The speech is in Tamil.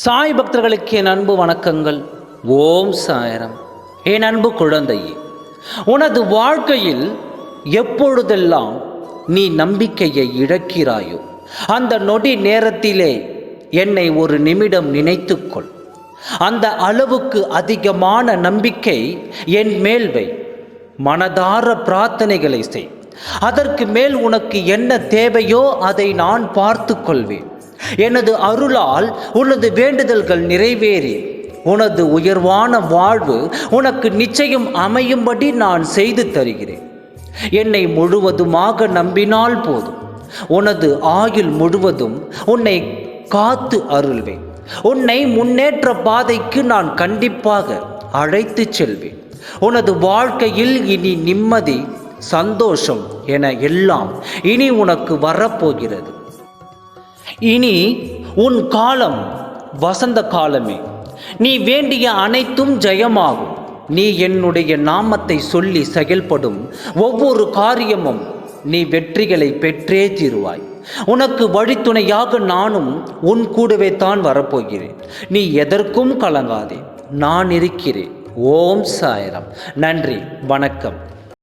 சாய் பக்தர்களுக்கு என் அன்பு வணக்கங்கள். ஓம் சாயரம். என் அன்பு குழந்தையே, உனது வாழ்க்கையில் எப்பொழுதெல்லாம் நீ நம்பிக்கையை இழக்கிறாயோ அந்த நொடி நேரத்திலே என்னை ஒரு நிமிடம் நினைத்துக்கொள். அந்த அளவுக்கு அதிகமான நம்பிக்கை என் மேல் வை. மனதார பிரார்த்தனைகளை செய். அதற்கு மேல் உனக்கு என்ன தேவையோ அதை நான் பார்த்து கொள்வேன். எனது அருளால் உனது வேண்டுதல்கள் நிறைவேறி உனது உயர்வான வாழ்வு உனக்கு நிச்சயம் அமையும்படி நான் செய்து தருகிறேன். என்னை முழுவதுமாக நம்பினால் போதும். உனது ஆயுள் முழுவதும் உன்னை காத்து அருள்வேன். உன்னை முன்னேற்ற பாதைக்கு நான் கண்டிப்பாக அழைத்து செல்வேன். உனது வாழ்க்கையில் இனி நிம்மதி, சந்தோஷம் என எல்லாம் இனி உனக்கு வரப்போகிறது. இனி உன் காலம் வசந்த காலமே. நீ வேண்டிய அனைத்தும் ஜெயமாகும். நீ என்னுடைய நாமத்தை சொல்லி செயல்படும் ஒவ்வொரு காரியமும் நீ வெற்றிகளை பெற்றே தீருவாய். உனக்கு வழித்துணையாக நானும் உன் கூடவே தான் வரப்போகிறேன். நீ எதற்கும் கலங்காதே, நான் இருக்கிறேன். ஓம் சாய்ராம். நன்றி, வணக்கம்.